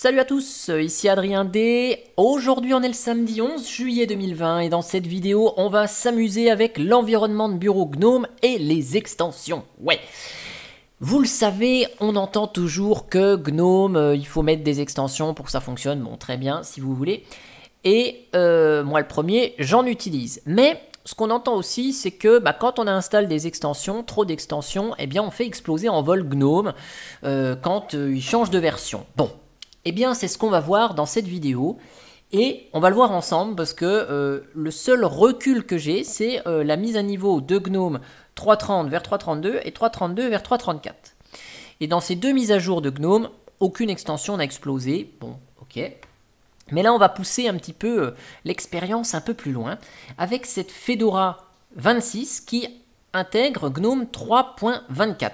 Salut à tous, ici Adrien D. Aujourd'hui on est le samedi 11 juillet 2020 et dans cette vidéo on va s'amuser avec l'environnement de bureau GNOME et les extensions. Ouais, vous le savez, on entend toujours que GNOME, il faut mettre des extensions pour que ça fonctionne. Bon, très bien si vous voulez. Et moi le premier, j'en utilise. Mais ce qu'on entend aussi, c'est que quand on installe des extensions, trop d'extensions, eh bien on fait exploser en vol GNOME quand il change de version. Bon. Eh bien, c'est ce qu'on va voir dans cette vidéo. Et on va le voir ensemble parce que le seul recul que j'ai, c'est la mise à niveau de GNOME 3.30 vers 3.32 et 3.32 vers 3.34. Et dans ces deux mises à jour de GNOME, aucune extension n'a explosé. Bon, ok. Mais là, on va pousser un petit peu l'expérience un peu plus loin avec cette Fedora 26 qui intègre GNOME 3.24.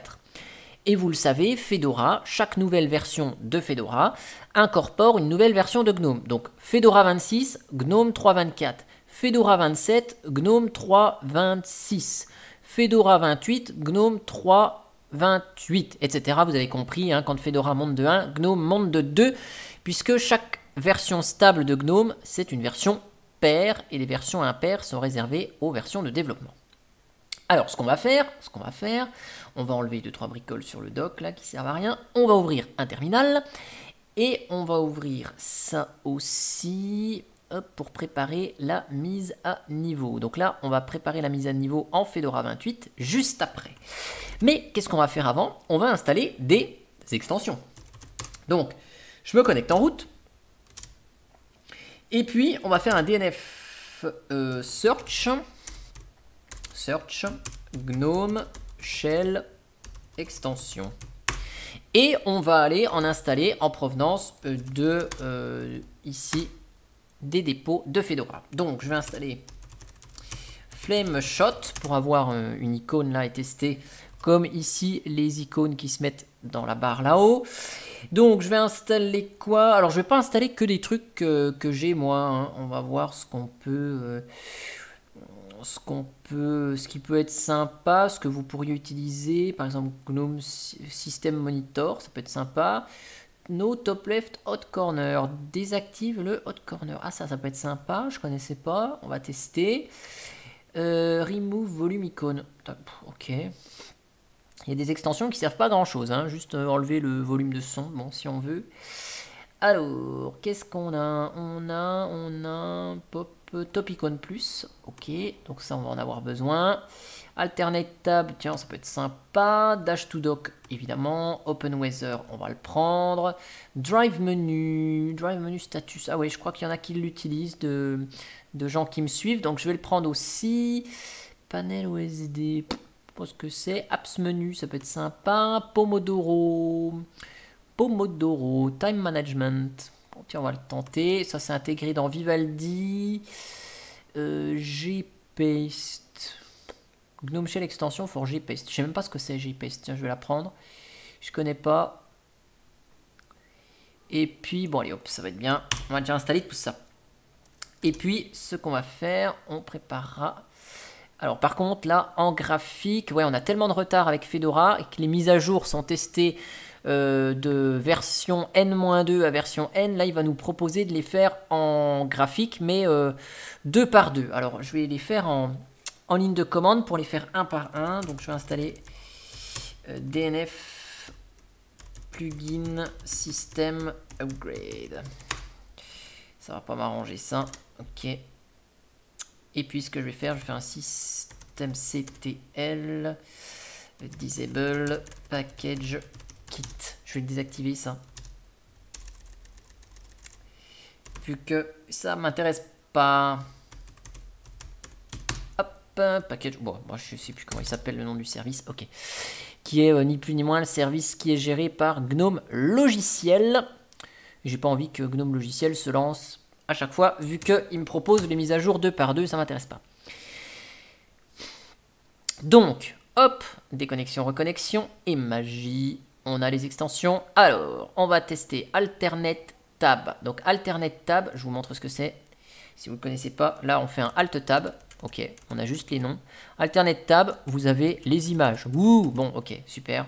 Et vous le savez, Fedora, chaque nouvelle version de Fedora incorpore une nouvelle version de GNOME. Donc Fedora 26, GNOME 3.24. Fedora 27, GNOME 3.26. Fedora 28, GNOME 3.28, etc. Vous avez compris, hein, quand Fedora monte de 1, GNOME monte de 2, puisque chaque version stable de GNOME, c'est une version paire, et les versions impaires sont réservées aux versions de développement. Alors, ce qu'on va faire, on va enlever 2-3 bricoles sur le dock là qui servent à rien. On va ouvrir un terminal et on va ouvrir ça aussi pour préparer la mise à niveau. Donc là, on va préparer la mise à niveau en Fedora 28 juste après. Mais qu'est-ce qu'on va faire avant? On va installer des extensions. Donc, je me connecte en route. Et puis, on va faire un DNF search GNOME shell extension. Et on va aller en installer en provenance de ici des dépôts de Fedora. Donc je vais installer Flameshot pour avoir une icône là et tester comme ici les icônes qui se mettent dans la barre là-haut. Donc je vais installer quoi? Alors je vais pas installer que des trucs que j'ai moi, hein. On va voir ce qu'on peut... ce qui peut être sympa, ce que vous pourriez utiliser, par exemple GNOME System Monitor, ça peut être sympa. No top left hot corner, désactive le hot corner. Ah ça peut être sympa, je connaissais pas, on va tester. Remove volume icon, ok. Il y a des extensions qui servent pas à grand chose, hein. Juste enlever le volume de son, bon si on veut. Alors, qu'est-ce qu'on a? On a pop top icon plus, ok, donc ça on va en avoir besoin. Alternate tab, tiens, ça peut être sympa. Dash to dock, évidemment. Open weather, on va le prendre. Drive menu status. Ah ouais, je crois qu'il y en a qui l'utilisent, de gens qui me suivent, donc je vais le prendre aussi. Panel OSD, je sais ce que c'est. Apps menu, ça peut être sympa. Pomodoro, time management. Bon, tiens, on va le tenter. Ça, c'est intégré dans Vivaldi. Gpaste. GNOME Shell extension for Gpaste. Je sais même pas ce que c'est Gpaste. Tiens, je vais la prendre. Je connais pas. Et puis, bon, allez, hop, ça va être bien. On va déjà installer tout ça. Et puis, ce qu'on va faire, on préparera. Alors, par contre, là, en graphique, ouais, on a tellement de retard avec Fedora et que les mises à jour sont testées de version N-2 à version N, là il va nous proposer de les faire en graphique mais 2 par 2. Alors je vais les faire en ligne de commande pour les faire un par un. Donc je vais installer DNF plugin system upgrade. Ça va pas m'arranger ça, ok. Et puis ce que je vais faire un systemctl disable package kit. Je vais le désactiver ça. Vu que ça m'intéresse pas. Hop, package. Bon, moi je sais plus comment il s'appelle le nom du service. Ok. Qui est ni plus ni moins le service qui est géré par GNOME Logiciel. J'ai pas envie que GNOME Logiciel se lance à chaque fois, vu qu'il me propose les mises à jour 2 par 2, ça m'intéresse pas. Donc, hop, déconnexion, reconnexion et magie. On a les extensions. Alors, on va tester Alternate Tab. Donc, Alternate Tab, je vous montre ce que c'est. Si vous ne le connaissez pas, là, on fait un Alt Tab. Ok, on a juste les noms. Alternate Tab, vous avez les images. Ouh, bon, ok, super.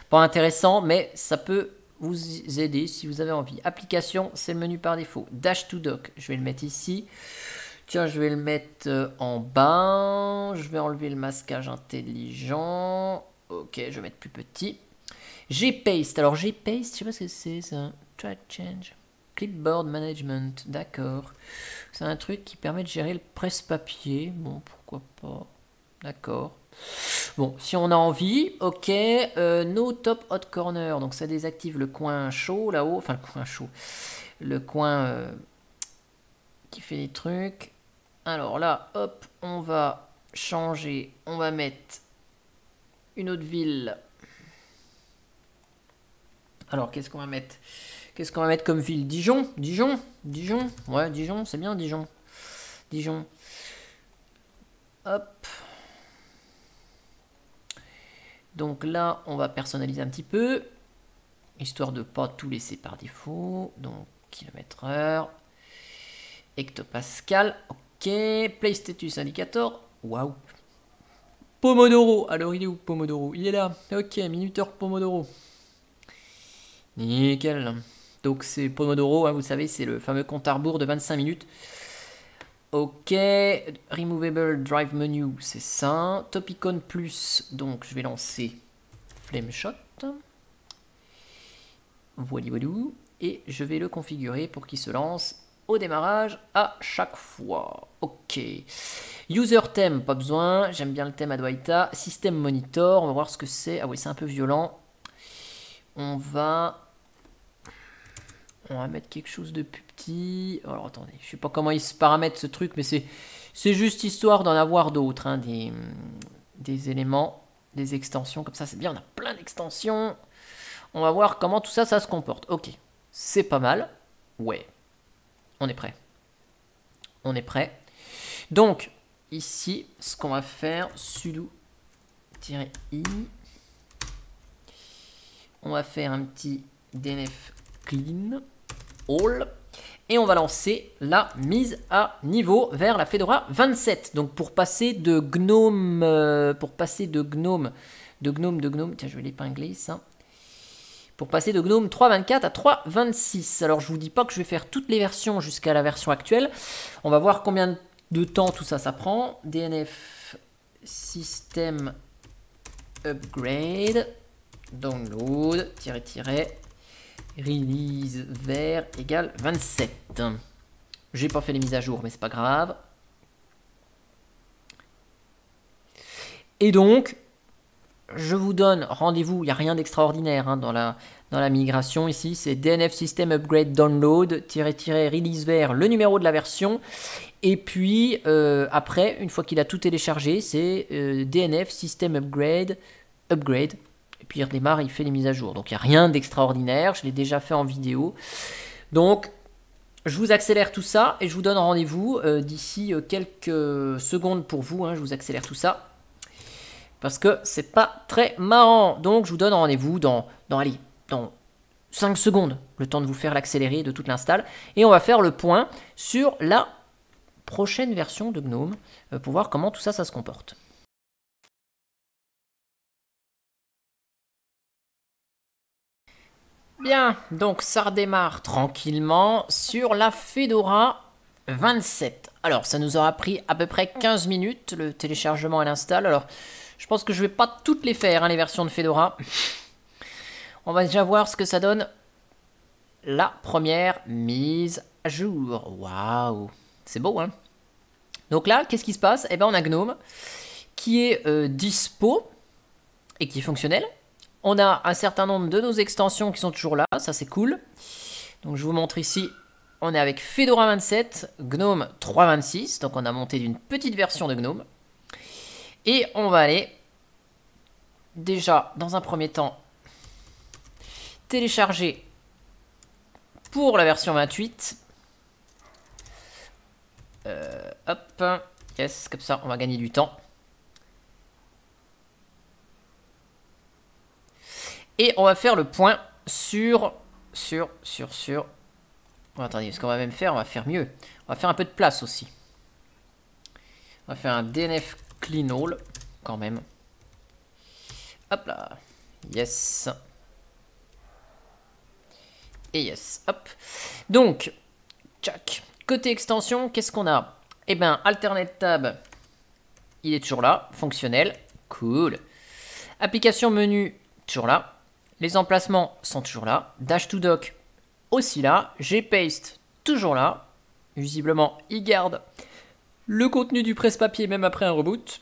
Pas intéressant, mais ça peut vous aider si vous avez envie. Application, c'est le menu par défaut. Dash to dock, je vais le mettre ici. Tiens, je vais le mettre en bas. Je vais enlever le masquage intelligent. Ok, je vais mettre plus petit. Gpaste. Alors Gpaste, je sais pas ce que c'est ça. Track change. Clipboard management. D'accord. C'est un truc qui permet de gérer le presse-papier. Bon, pourquoi pas. D'accord. Bon, si on a envie, ok. No top hot corner. Donc ça désactive le coin chaud là-haut. Enfin, le coin chaud. Le coin qui fait des trucs. Alors là, hop, on va changer. On va mettre une autre ville. Alors, qu'est-ce qu'on va mettre? Qu'est-ce qu'on va mettre comme ville? Dijon? Dijon? Dijon? Ouais, Dijon, c'est bien Dijon. Dijon. Hop. Donc là, on va personnaliser un petit peu. Histoire de ne pas tout laisser par défaut. Donc, kilomètre-heure. Hectopascal. Ok. Play status indicator. Waouh. Pomodoro. Alors, il est où Pomodoro? Il est là. Ok, minuteur Pomodoro. Nickel. Donc c'est Pomodoro, hein, vous savez, c'est le fameux compte à rebours de 25 minutes. Ok, Removable Drive Menu, c'est ça. Top Icon Plus, donc je vais lancer Flameshot. Voilà. Et je vais le configurer pour qu'il se lance au démarrage à chaque fois. Ok. User Theme, pas besoin. J'aime bien le thème Adwaita. System Monitor, on va voir ce que c'est. Ah oui, c'est un peu violent. On va mettre quelque chose de plus petit. Alors attendez, je sais pas comment il se paramètre ce truc, mais c'est juste histoire d'en avoir d'autres, hein, des éléments, des extensions comme ça, c'est bien. On a plein d'extensions. On va voir comment tout ça, ça se comporte. Ok, c'est pas mal. Ouais, on est prêt. On est prêt. Donc ici, ce qu'on va faire, sudo-i. On va faire un petit dnf clean all et on va lancer la mise à niveau vers la Fedora 27. Donc pour passer de Gnome, tiens je vais l'épingler ça. Pour passer de Gnome 3.24 à 3.26. Alors je vous dis pas que je vais faire toutes les versions jusqu'à la version actuelle. On va voir combien de temps tout ça prend. DNF system upgrade. Download, release vers égale 27. J'ai pas fait les mises à jour, mais c'est pas grave. Et donc, je vous donne rendez-vous. Il n'y a rien d'extraordinaire hein, dans la migration ici. C'est DNF System Upgrade Download, release vers le numéro de la version. Et puis, après, une fois qu'il a tout téléchargé, c'est DNF System Upgrade. Et puis il redémarre, il fait les mises à jour. Donc il n'y a rien d'extraordinaire, je l'ai déjà fait en vidéo. Donc je vous accélère tout ça et je vous donne rendez-vous d'ici quelques secondes pour vous. Hein, je vous accélère tout ça parce que c'est pas très marrant. Donc je vous donne rendez-vous dans 5 secondes, le temps de vous faire l'accélérer de toute l'install. Et on va faire le point sur la prochaine version de GNOME pour voir comment tout ça se comporte. Bien, donc ça redémarre tranquillement sur la Fedora 27. Alors, ça nous aura pris à peu près 15 minutes, le téléchargement et l'install. Alors, je pense que je ne vais pas toutes les faire, hein, les versions de Fedora. On va déjà voir ce que ça donne. La première mise à jour. Waouh, c'est beau, hein? Donc là, qu'est-ce qui se passe? Eh bien, on a GNOME qui est dispo et qui est fonctionnel. On a un certain nombre de nos extensions qui sont toujours là, ça c'est cool. Donc je vous montre ici, on est avec Fedora 27, GNOME 3.26, donc on a monté d'une petite version de GNOME. Et on va aller, déjà dans un premier temps, télécharger pour la version 28. Hop, yes, comme ça on va gagner du temps. Et on va faire le point sur... Oh, attendez, ce qu'on va même faire, on va faire mieux. On va faire un peu de place aussi. On va faire un DNF clean all, quand même. Hop là. Yes. Et yes, hop. Donc, tchac. Côté extension, qu'est-ce qu'on a? Eh ben, Alternate Tab, il est toujours là, fonctionnel. Cool. Application menu, toujours là. Les emplacements sont toujours là. Dash to Dock, aussi là. Gpaste, toujours là. Visiblement, il garde le contenu du presse-papier même après un reboot.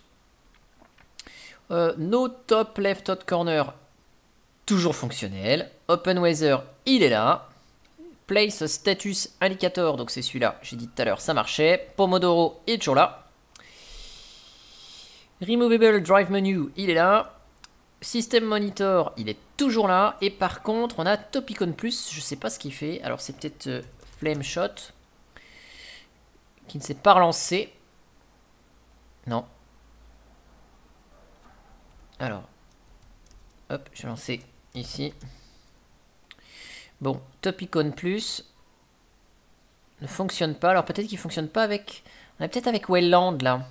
No top left hot corner, toujours fonctionnel. Open Weather, il est là. Place Status Indicator, donc c'est celui-là, j'ai dit tout à l'heure, ça marchait. Pomodoro est toujours là. Removable Drive Menu, il est là. System Monitor, il est toujours là. Et par contre, on a Topicon Plus, je sais pas ce qu'il fait. Alors c'est peut-être Flame Shot qui ne s'est pas relancé. Non. Alors, hop, je vais lancer ici. Bon, Topicon Plus ne fonctionne pas. Alors peut-être qu'il ne fonctionne pas avec... On est peut-être avec Wayland là.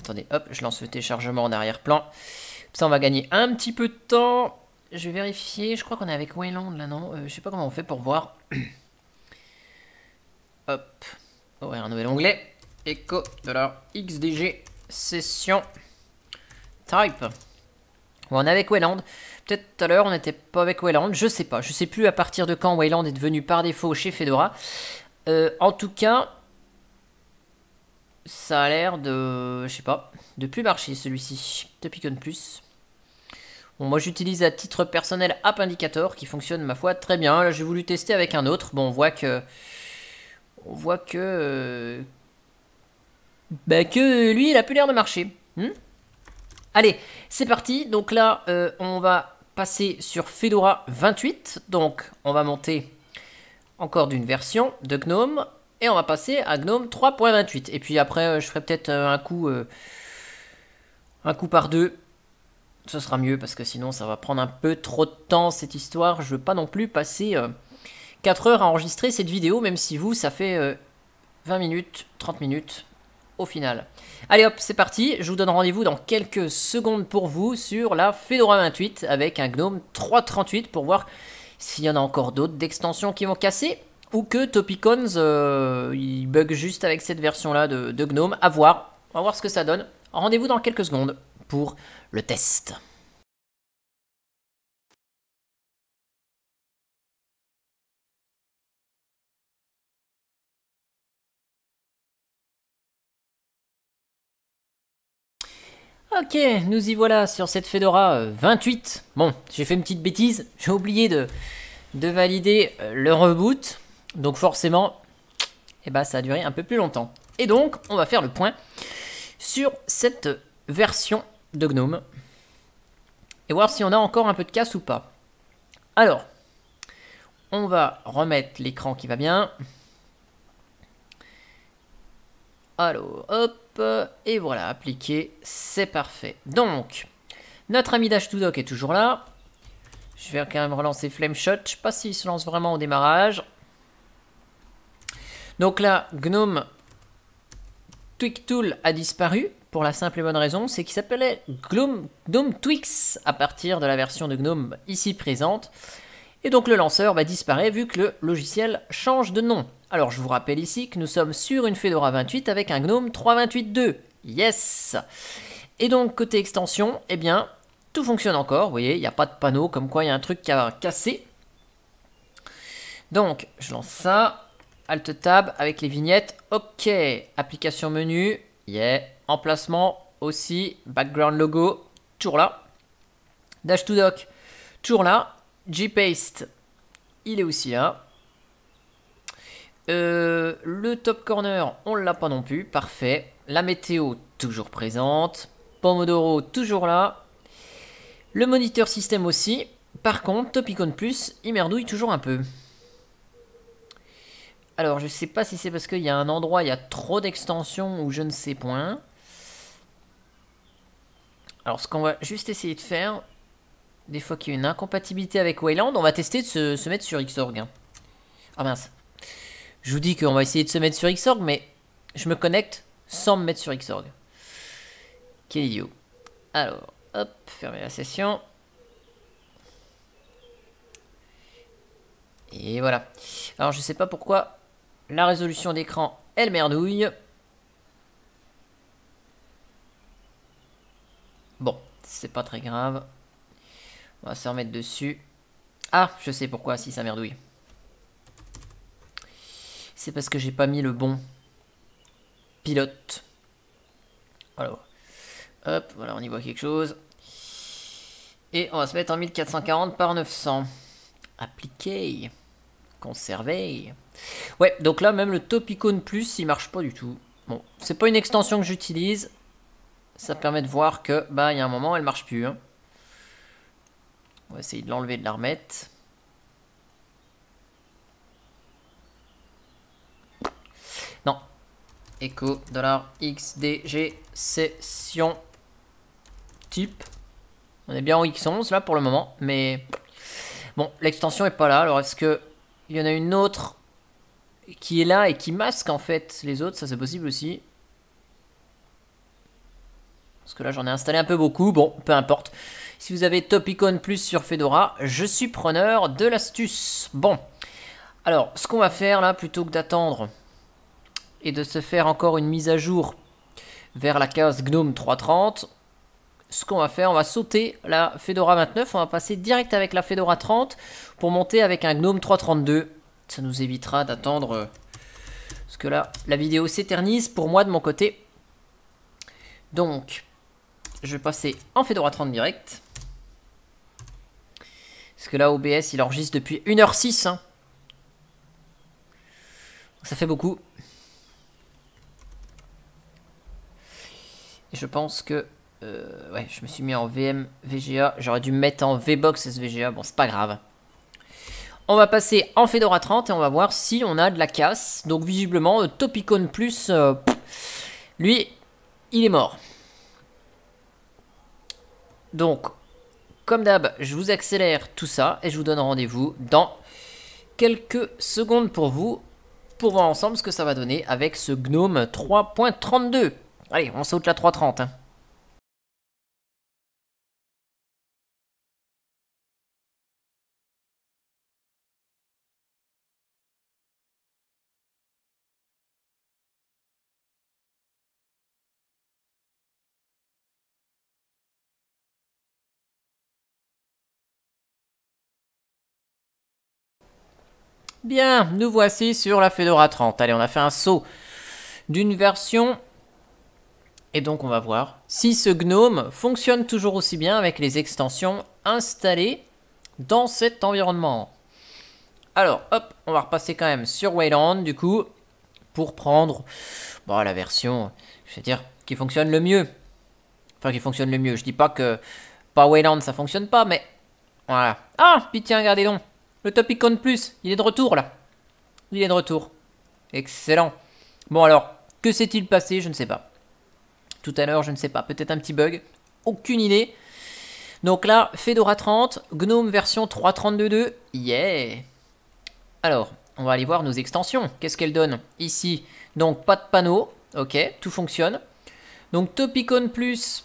Attendez, hop, je lance le téléchargement en arrière-plan. Comme ça, on va gagner un petit peu de temps. Je vais vérifier. Je crois qu'on est avec Wayland là, non? Je sais pas comment on fait pour voir. Hop. Ouvrir un nouvel onglet. Echo de la XDG session type. Bon, on est avec Wayland. Peut-être tout à l'heure on n'était pas avec Wayland. Je sais pas. Je sais plus à partir de quand Wayland est devenu par défaut chez Fedora. En tout cas, ça a l'air de... Je sais pas. De plus marcher celui-ci. Topicon Plus. Bon, moi j'utilise à titre personnel App Indicator qui fonctionne ma foi très bien. Là j'ai voulu tester avec un autre. Bon, on voit que... que lui il a plus l'air de marcher. Allez, c'est parti. Donc là, on va passer sur Fedora 28. Donc, on va monter encore d'une version de GNOME. Et on va passer à GNOME 3.28. Et puis après, je ferai peut-être un coup par deux. Ce sera mieux parce que sinon, ça va prendre un peu trop de temps cette histoire. Je veux pas non plus passer 4 heures à enregistrer cette vidéo. Même si vous, ça fait 20 minutes, 30 minutes. Au final. Allez hop, c'est parti. Je vous donne rendez-vous dans quelques secondes pour vous sur la Fedora 28 avec un GNOME 3.38 pour voir s'il y en a encore d'autres d'extensions qui vont casser ou que Topicons il bug juste avec cette version-là de GNOME. À voir. On va voir ce que ça donne. Rendez-vous dans quelques secondes pour le test. Ok, nous y voilà sur cette Fedora 28. Bon, j'ai fait une petite bêtise, j'ai oublié de valider le reboot. Donc forcément, eh ben, ça a duré un peu plus longtemps. Et donc, on va faire le point sur cette version de GNOME. Et voir si on a encore un peu de casse ou pas. Alors, on va remettre l'écran qui va bien. Alors, hop. Et voilà, appliqué, c'est parfait. Donc, notre ami Dash2Dock est toujours là. Je vais quand même relancer Flameshot. Je sais pas s'il se lance vraiment au démarrage. Donc là, GNOME Tweak Tool a disparu pour la simple et bonne raison, c'est qu'il s'appelait GNOME Tweaks à partir de la version de GNOME ici présente. Et donc le lanceur disparaît vu que le logiciel change de nom. Alors je vous rappelle ici que nous sommes sur une Fedora 28 avec un GNOME 3.28.2. Yes! Et donc côté extension, eh bien, tout fonctionne encore. Vous voyez, il n'y a pas de panneau comme quoi il y a un truc qui a cassé. Donc je lance ça. Alt Tab avec les vignettes. Ok. Application menu. Yeah. Emplacement aussi. Background logo. Toujours là. Dash2Dock. Toujours là. Gpaste. Il est aussi là. Le top corner, on l'a pas non plus. Parfait. La météo, toujours présente. Pomodoro, toujours là. Le moniteur système aussi. Par contre, Topicon Plus, il merdouille toujours un peu. Alors, je sais pas si c'est parce qu'il y a un endroit, il y a trop d'extensions ou je ne sais point. Alors, ce qu'on va juste essayer de faire, des fois qu'il y a une incompatibilité avec Wayland, on va tester de se mettre sur Xorg. Ah mince. Je vous dis qu'on va essayer de se mettre sur Xorg, mais je me connecte sans me mettre sur Xorg. Quel idiot. Alors, hop, fermer la session. Et voilà. Alors je sais pas pourquoi la résolution d'écran, elle merdouille. Bon, c'est pas très grave. On va se remettre dessus. Ah, je sais pourquoi si ça merdouille. C'est parce que j'ai pas mis le bon pilote. Alors, hop, voilà, on y voit quelque chose. Et on va se mettre en 1440 par 900. Appliquer. Conserver. Ouais, donc là, même le Topicone Plus, il marche pas du tout. Bon, c'est pas une extension que j'utilise. Ça permet de voir que, bah, il y a un moment, elle marche plus. Hein. On va essayer de l'enlever, de la remettre. Non. Echo, $XDG, session, type. On est bien en X11 là pour le moment, mais bon, l'extension est pas là. Alors est-ce que il y en a une autre qui est là et qui masque en fait les autres? Ça c'est possible aussi. Parce que là j'en ai installé un peu beaucoup. Bon, peu importe. Si vous avez Topicone Plus sur Fedora, je suis preneur de l'astuce. Bon, alors ce qu'on va faire là, plutôt que d'attendre et de se faire encore une mise à jour vers la case GNOME 3.30, ce qu'on va faire, on va sauter la Fedora 29, on va passer direct avec la Fedora 30 pour monter avec un GNOME 3.32. Ça nous évitera d'attendre, parce que là, la vidéo s'éternise pour moi de mon côté. Donc, je vais passer en Fedora 30 direct. Parce que là, OBS, il enregistre depuis 1h06. Hein. Ça fait beaucoup. Et je pense que... ouais, je me suis mis en VM VGA. J'aurais dû me mettre en VBox SVGA. Bon, c'est pas grave. On va passer en Fedora 30 et on va voir si on a de la casse. Donc, visiblement, Topicone Plus, lui, il est mort. Donc, comme d'hab, je vous accélère tout ça et je vous donne rendez-vous dans quelques secondes pour vous, pour voir ensemble ce que ça va donner avec ce GNOME 3.32. Allez, on saute la 3.30. Hein. Bien, nous voici sur la Fedora 30. Allez, on a fait un saut d'une version. Et donc, on va voir si ce GNOME fonctionne toujours aussi bien avec les extensions installées dans cet environnement. Alors, hop, on va repasser quand même sur Wayland, du coup, pour prendre bon, la version, je vais dire, qui fonctionne le mieux. Enfin, qui fonctionne le mieux. Je dis pas que pas Wayland, ça fonctionne pas, mais voilà. Ah, puis tiens, regardez donc. Le Topicone Plus, il est de retour, là. Il est de retour. Excellent. Bon, alors, que s'est-il passé? Je ne sais pas. Tout à l'heure, je ne sais pas. Peut-être un petit bug. Aucune idée. Donc là, Fedora 30, GNOME version 3.32.2. Yeah. Alors, on va aller voir nos extensions. Qu'est-ce qu'elles donnent ici? Donc, pas de panneau. Ok, tout fonctionne. Donc, Topicone Plus.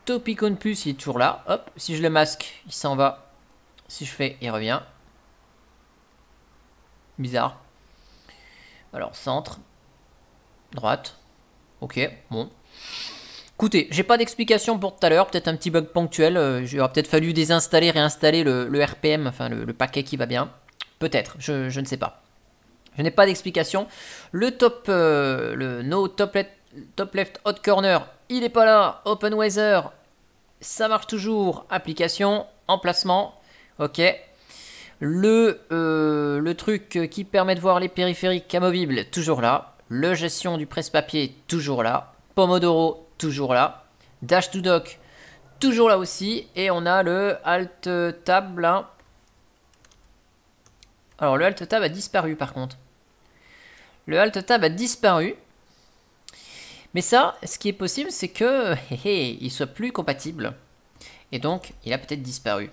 Topicone Plus, il est toujours là. Hop, si je le masque, il s'en va. Si je fais, il revient. Bizarre. Alors, centre. Droite. Ok, bon. Écoutez, j'ai pas d'explication pour tout à l'heure. Peut-être un petit bug ponctuel. J'aurais peut-être fallu désinstaller, réinstaller le RPM, enfin le paquet qui va bien. Peut-être, je ne sais pas. Je n'ai pas d'explication. Le No top left hot corner, il n'est pas là. Open Weather, ça marche toujours. Application, emplacement, ok. Le truc qui permet de voir les périphériques amovibles, toujours là. Le gestion du presse-papier, toujours là. Pomodoro, toujours là. Dash to dock, toujours là aussi. Et on a le Alt Tab là. Alors le Alt Tab a disparu par contre. Le Alt Tab a disparu. Mais ça, ce qui est possible, c'est que il soit plus compatible. Et donc, il a peut-être disparu.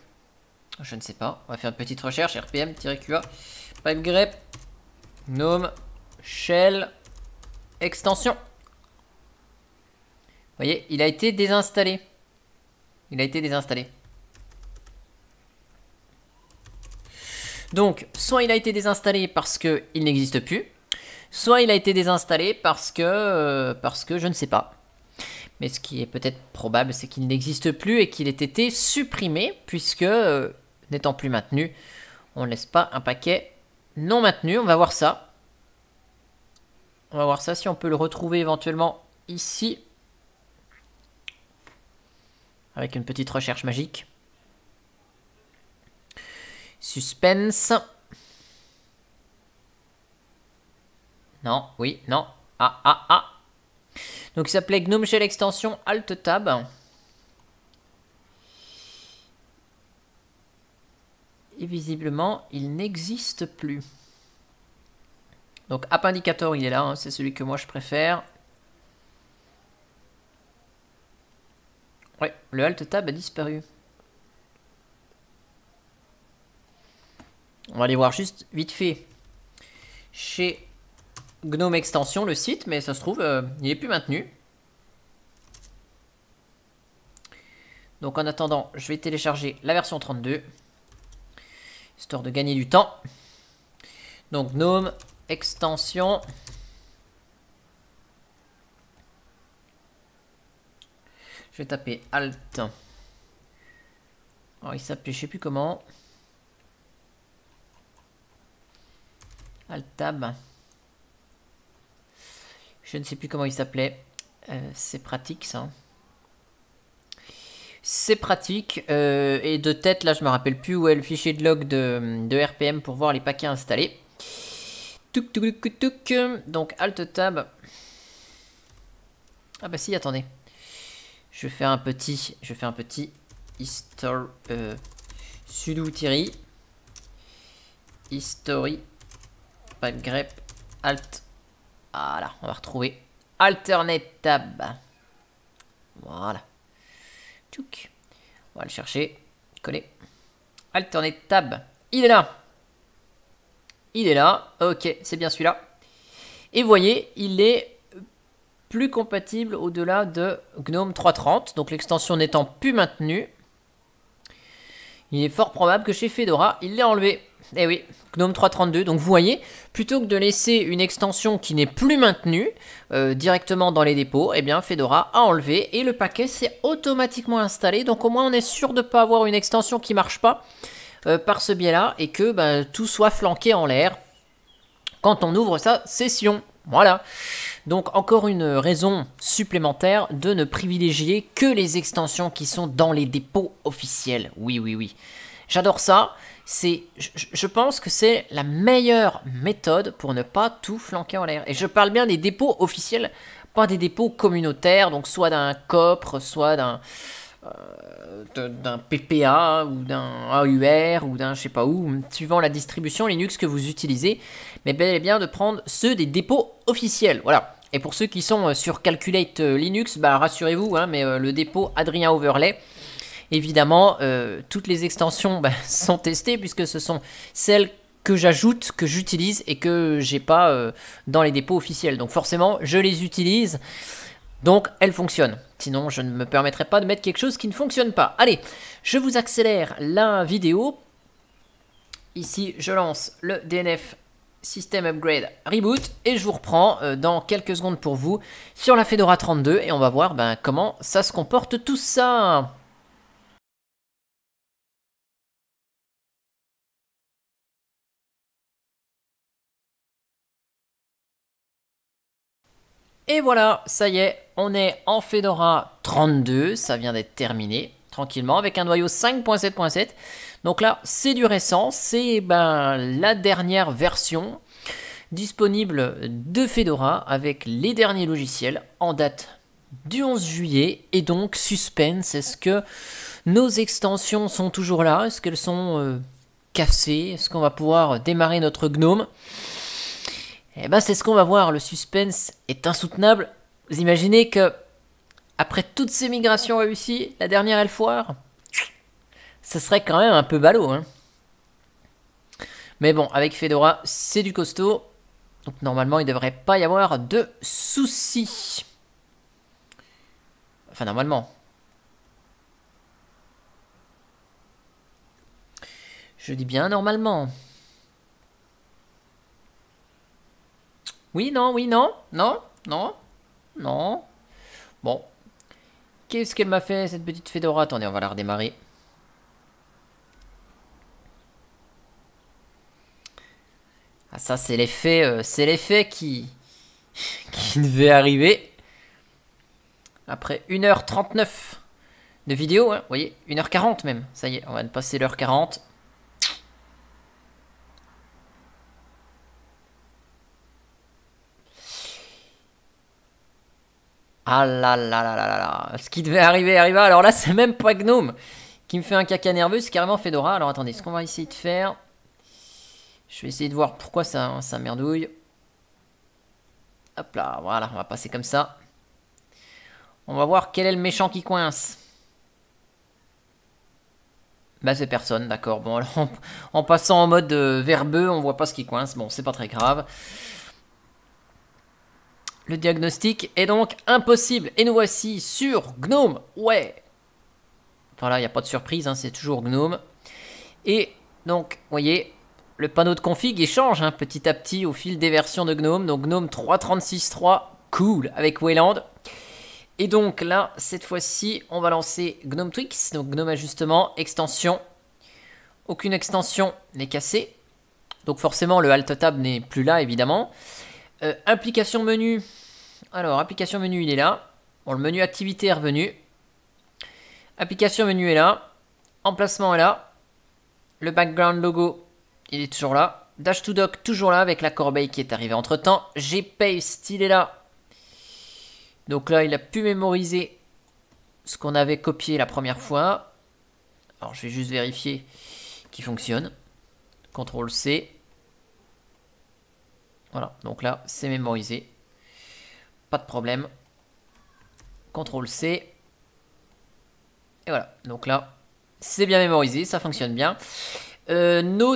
Je ne sais pas. On va faire une petite recherche. RPM-QA. Pipe grep. GNOME. Shell. Extension. Vous voyez, il a été désinstallé. Il a été désinstallé. Donc, soit il a été désinstallé parce qu'il n'existe plus, soit il a été désinstallé parce que je ne sais pas. Mais ce qui est peut-être probable, c'est qu'il n'existe plus et qu'il ait été supprimé, puisque, n'étant plus maintenu, on ne laisse pas un paquet non maintenu. On va voir ça. On va voir ça si on peut le retrouver éventuellement ici. Avec une petite recherche magique. Suspense. Non, oui, non. Ah, ah, ah. Donc il s'appelait Gnome Shell Extension Alt Tab. Et visiblement, il n'existe plus. Donc App Indicator, il est là, hein, c'est celui que moi je préfère. Ouais, le Alt Tab a disparu. On va aller voir juste vite fait chez Gnome Extension, le site, mais ça se trouve, il n'est plus maintenu. Donc en attendant, je vais télécharger la version 32, histoire de gagner du temps. Donc Gnome Extension. Je vais taper Alt. Alors il s'appelait, je sais plus comment. Alt Tab. Je ne sais plus comment il s'appelait. C'est pratique ça. C'est pratique. Et de tête, là, je me rappelle plus où est le fichier de log de RPM pour voir les paquets installés. Touk, touk, touk, touk. Donc, Alt Tab. Ah bah si, attendez. Je vais faire un petit sudo -, history, pipe grep, alt. Voilà, on va retrouver alternate tab. Voilà. Tchouk. On va le chercher. Coller. Alternate tab. Il est là. Il est là. Ok, c'est bien celui-là. Et vous voyez, il est plus compatible au-delà de GNOME 3.30. Donc l'extension n'étant plus maintenue, il est fort probable que chez Fedora, il l'ait enlevé. Eh oui, GNOME 3.32. Donc vous voyez, plutôt que de laisser une extension qui n'est plus maintenue directement dans les dépôts, eh bien Fedora a enlevé et le paquet s'est automatiquement installé. Donc au moins on est sûr de ne pas avoir une extension qui ne marche pas par ce biais-là et que tout soit flanqué en l'air quand on ouvre sa session. Voilà. Donc encore une raison supplémentaire de ne privilégier que les extensions qui sont dans les dépôts officiels. Oui, oui, oui. J'adore ça. Je pense que c'est la meilleure méthode pour ne pas tout flanquer en l'air. Et je parle bien des dépôts officiels, pas des dépôts communautaires, donc soit d'un Copr, soit d'un PPA ou d'un AUR ou d'un je sais pas où, suivant la distribution Linux que vous utilisez, mais bel et bien de prendre ceux des dépôts officiels. Voilà. Et pour ceux qui sont sur Calculate Linux, rassurez-vous, hein, mais le dépôt Adrien Overlay, évidemment, toutes les extensions sont testées puisque ce sont celles que j'ajoute, que j'utilise et que j'ai pas dans les dépôts officiels. Donc forcément, je les utilise. Donc, elles fonctionnent. Sinon, je ne me permettrai pas de mettre quelque chose qui ne fonctionne pas. Allez, je vous accélère la vidéo. Ici, je lance le DNF System Upgrade Reboot et je vous reprends dans quelques secondes pour vous sur la Fedora 32 et on va voir comment ça se comporte tout ça. Et voilà, ça y est, on est en Fedora 32, ça vient d'être terminé tranquillement avec un noyau 5.7.7. Donc là, c'est du récent, c'est la dernière version disponible de Fedora avec les derniers logiciels en date du 11 juillet. Et donc, suspense, est-ce que nos extensions sont toujours là? Est-ce qu'elles sont cassées? Est-ce qu'on va pouvoir démarrer notre GNOME? Eh ben, c'est ce qu'on va voir. Le suspense est insoutenable. Vous imaginez que, après toutes ces migrations réussies, la dernière elle foire? Ce serait quand même un peu ballot, hein. Mais bon, avec Fedora, c'est du costaud. Donc normalement, il ne devrait pas y avoir de soucis. Enfin, normalement. Je dis bien normalement. Oui, non, oui, non, non, non, non. Bon. Qu'est-ce qu'elle m'a fait, cette petite Fedora? Attendez, on va la redémarrer. Ah, ça, c'est l'effet qui devait arriver. Après 1h39 de vidéo, hein, vous voyez, 1h40 même. Ça y est, on va passer l'heure 40. Ah là là là là là là. Ce qui devait arriver arriva. Alors là, c'est même pas Gnome qui me fait un caca nerveux, c'est carrément Fedora. Alors attendez, ce qu'on va essayer de faire... Je vais essayer de voir pourquoi ça merdouille. Hop là, voilà, on va passer comme ça. On va voir quel est le méchant qui coince. Bah c'est personne, d'accord. Bon, alors en passant en mode verbeux, on voit pas ce qui coince. Bon, c'est pas très grave. Le diagnostic est donc impossible. Et nous voici sur Gnome. Ouais. Voilà, il n'y a pas de surprise, hein, c'est toujours Gnome. Et donc, vous voyez, le panneau de config, il change hein, petit à petit au fil des versions de Gnome. Donc Gnome 3.36.3, cool, avec Wayland. Et donc là, cette fois-ci, on va lancer Gnome Tweaks, donc Gnome Ajustement, extension. Aucune extension n'est cassée. Donc forcément, le Alt Tab n'est plus là, évidemment. Application menu. Alors, application menu, il est là. Bon, le menu activité est revenu. Application menu est là. Emplacement est là. Le background logo, il est toujours là. Dash to dock, toujours là, avec la corbeille qui est arrivée entre temps. Gpaste, il est là. Donc là, il a pu mémoriser ce qu'on avait copié la première fois. Alors, je vais juste vérifier qu'il fonctionne. CTRL C. Voilà, donc là, c'est mémorisé. Pas de problème. CTRL C. Et voilà, donc là, c'est bien mémorisé, ça fonctionne bien. No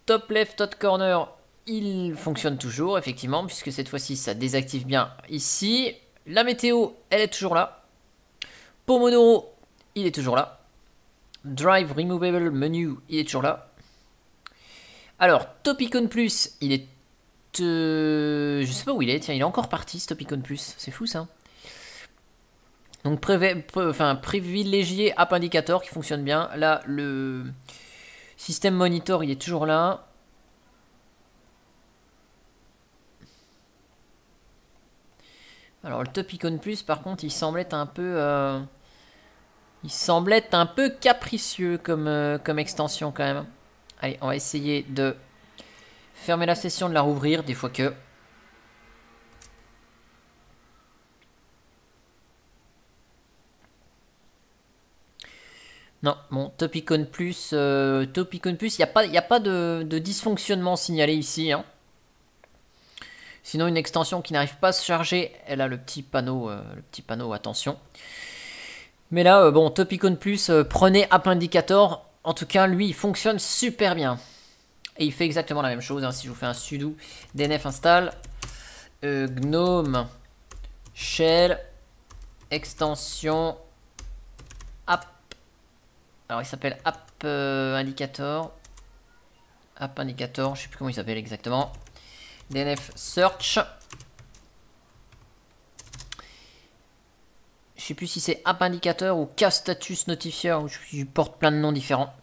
top left, top corner, il fonctionne toujours, effectivement, puisque cette fois-ci, ça désactive bien ici. La météo, elle est toujours là. Pomodoro, il est toujours là. Drive Removable Menu, il est toujours là. Alors, Topicon Plus, il est... je sais pas où il est, tiens, il est encore parti, ce Topicon Plus. C'est fou, ça. Donc, privilégier App Indicator, qui fonctionne bien. Là, le système Monitor, il est toujours là. Alors, le Topicon Plus, par contre, il semble être un peu... il semble être un peu capricieux comme extension, quand même. Allez, on va essayer de fermer la session, de la rouvrir, des fois que... Non, bon, Topicon Plus, il n'y a pas de dysfonctionnement signalé ici. Hein. Sinon, une extension qui n'arrive pas à se charger, elle a le petit panneau attention. Mais là, bon, Topicon Plus, prenez App Indicator. En tout cas, lui, il fonctionne super bien. Et il fait exactement la même chose. Hein, si je vous fais un sudo dnf install gnome shell extension app. Alors, il s'appelle App Indicator. App Indicator, je sais plus comment il s'appelle exactement. DNF search. Je sais plus si c'est App Indicator ou K-Status Notifier, ou je porte plein de noms différents.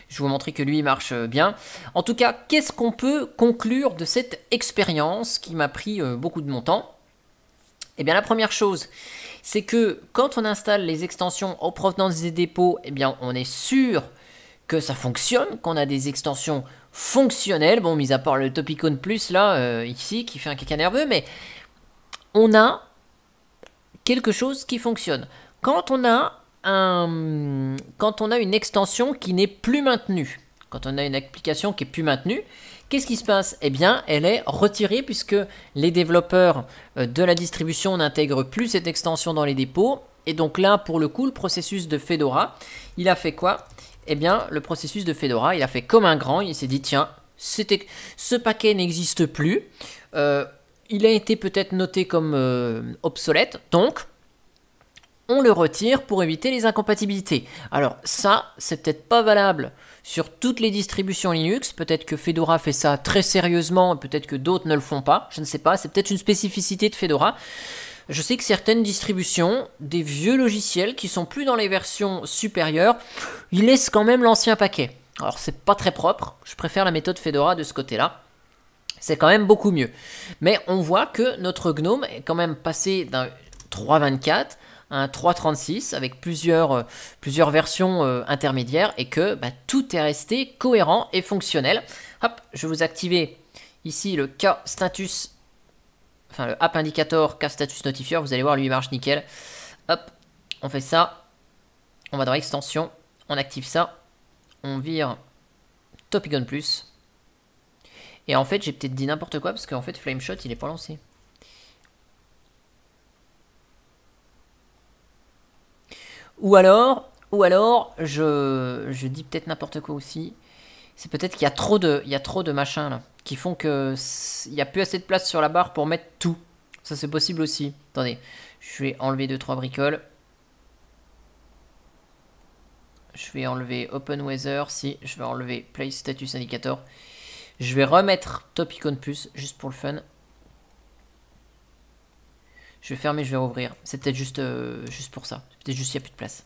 Je vais vous montrer que lui, il marche bien. En tout cas, qu'est-ce qu'on peut conclure de cette expérience qui m'a pris beaucoup de mon temps? Eh bien, la première chose, c'est que quand on installe les extensions en provenance des dépôts, eh bien, on est sûr que ça fonctionne, qu'on a des extensions fonctionnelles. Bon, mis à part le Topicon Plus, là, ici, qui fait un caca nerveux, mais on a quelque chose qui fonctionne. Quand on a une extension qui n'est plus maintenue, quand on a une application qui est plus maintenue, qu'est-ce qui se passe? Eh bien, elle est retirée puisque les développeurs de la distribution n'intègrent plus cette extension dans les dépôts. Et donc là, pour le coup, le processus de Fedora, il a fait quoi? Eh bien, le processus de Fedora, il a fait comme un grand. Il s'est dit, tiens, ce paquet n'existe plus. Il a été peut-être noté comme obsolète. Donc, on le retire pour éviter les incompatibilités. Alors ça, c'est peut-être pas valable sur toutes les distributions Linux. Peut-être que Fedora fait ça très sérieusement, peut-être que d'autres ne le font pas. Je ne sais pas, c'est peut-être une spécificité de Fedora. Je sais que certaines distributions, des vieux logiciels qui sont plus dans les versions supérieures, ils laissent quand même l'ancien paquet. Alors c'est pas très propre, je préfère la méthode Fedora de ce côté-là. C'est quand même beaucoup mieux. Mais on voit que notre GNOME est quand même passé d'un 3.24 à un 3.36 avec plusieurs versions intermédiaires et que tout est resté cohérent et fonctionnel. Hop, je vais vous activer ici le K-Status, enfin le App Indicator K-Status Notifier. Vous allez voir, lui il marche nickel. Hop, on fait ça. On va dans Extension, on active ça. On vire Topicon Plus. Et en fait, j'ai peut-être dit n'importe quoi parce qu'en fait, Flameshot, il est pas lancé. Ou alors, je dis peut-être n'importe quoi aussi. C'est peut-être qu'il y a trop de machins là, qui font que il n'y a plus assez de place sur la barre pour mettre tout. Ça, c'est possible aussi. Attendez, je vais enlever 2-3 bricoles. Je vais enlever Open Weather, si, je vais enlever Place Status Indicator. Je vais remettre Topicon Plus, juste pour le fun. Je vais fermer, je vais rouvrir. C'est peut-être juste pour ça. Peut-être juste qu'il n'y a plus de place.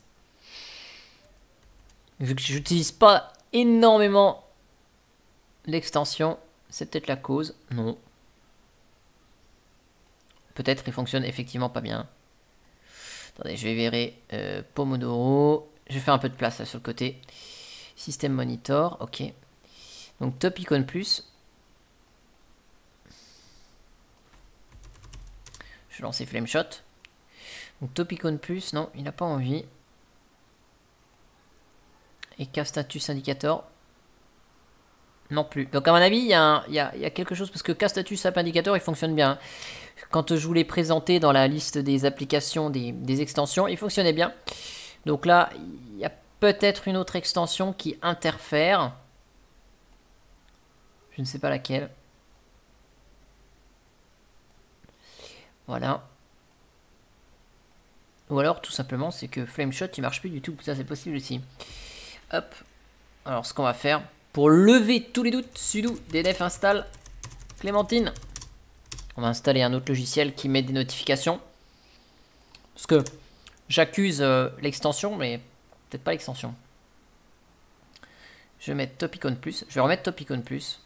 Vu que j'utilise pas énormément l'extension, c'est peut-être la cause. Non. Peut-être il fonctionne effectivement pas bien. Attendez, je vais virer Pomodoro. Je vais faire un peu de place là sur le côté. Système Monitor, ok. Donc Topicon Plus. Je vais lancer Flameshot. Donc Topicon Plus, non, il n'a pas envie. Et K-Status Indicator. Non plus. Donc à mon avis, il y a quelque chose, parce que K-Status App Indicator, il fonctionne bien. Quand je vous l'ai présenté dans la liste des applications, des extensions, il fonctionnait bien. Donc là, il y a peut-être une autre extension qui interfère. Je ne sais pas laquelle. Voilà. Ou alors, tout simplement, c'est que Flameshot, il marche plus du tout. Ça, c'est possible aussi. Hop. Alors, ce qu'on va faire, pour lever tous les doutes, sudo dnf install Clémentine. On va installer un autre logiciel qui met des notifications. Parce que j'accuse l'extension, mais peut-être pas l'extension. Je vais mettre Topicon Plus. Je vais remettre Topicon Plus.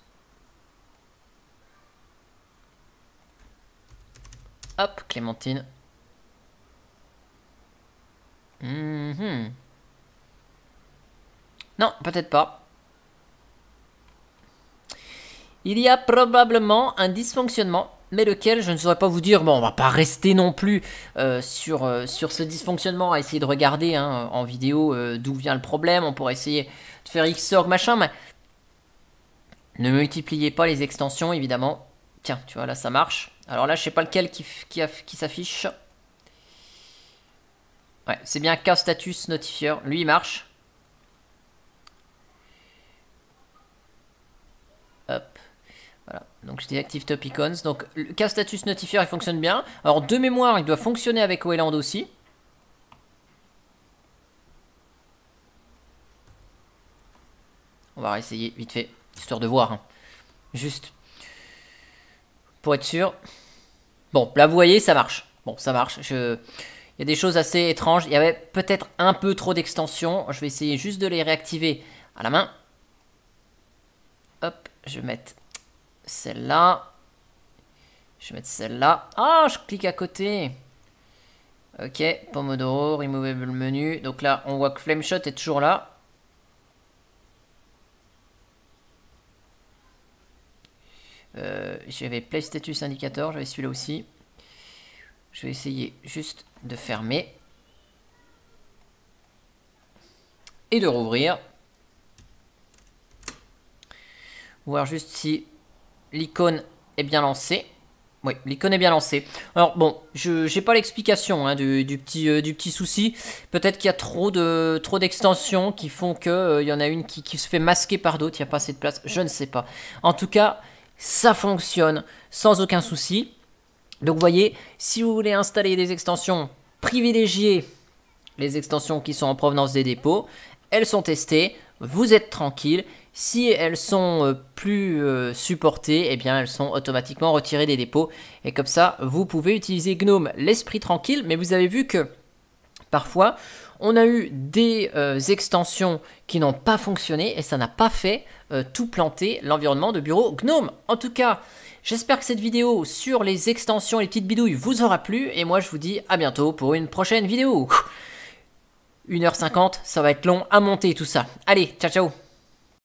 Hop, Clémentine. Non, peut-être pas. Il y a probablement un dysfonctionnement, mais lequel je ne saurais pas vous dire. Bon, on va pas rester non plus sur ce dysfonctionnement à essayer de regarder en vidéo d'où vient le problème. On pourrait essayer de faire Xorg machin, mais ne multipliez pas les extensions évidemment. Tiens, tu vois là ça marche. Alors là je sais pas lequel qui s'affiche. Ouais, c'est bien K-Status Notifier. Lui il marche. Hop. Voilà, donc je désactive Topicons. Donc le K-Status Notifier il fonctionne bien. Alors de mémoire il doit fonctionner avec Wayland aussi. On va réessayer vite fait, histoire de voir. Juste pour être sûr. Bon, là vous voyez ça marche. Bon, ça marche. Il y a des choses assez étranges. Il y avait peut-être un peu trop d'extensions. Je vais essayer juste de les réactiver à la main. Hop, je vais mettre celle-là. Je vais mettre celle-là. Ah, je clique à côté. Ok, Pomodoro, Removable Menu. Donc là, on voit que Flameshot est toujours là. J'avais Play Status Indicator, j'avais celui-là aussi. Je vais essayer juste de fermer. Et de rouvrir. Voir juste si l'icône est bien lancée. Oui, l'icône est bien lancée. Alors bon, je n'ai pas l'explication du petit souci. Peut-être qu'il y a trop d'extensions qui font qu'il y en a une qui se fait masquer par d'autres. Il n'y a pas assez de place. Je ne sais pas. En tout cas, ça fonctionne sans aucun souci. Donc vous voyez, si vous voulez installer des extensions, privilégiez les extensions qui sont en provenance des dépôts, elles sont testées, vous êtes tranquille. Si elles sont plus supportées, eh bien elles sont automatiquement retirées des dépôts. Et comme ça, vous pouvez utiliser GNOME l'esprit tranquille. Mais vous avez vu que parfois, on a eu des extensions qui n'ont pas fonctionné et ça n'a pas fait tout planter l'environnement de bureau GNOME. En tout cas, j'espère que cette vidéo sur les extensions et les petites bidouilles vous aura plu. Et moi, je vous dis à bientôt pour une prochaine vidéo. 1h50, ça va être long à monter tout ça. Allez, ciao ciao.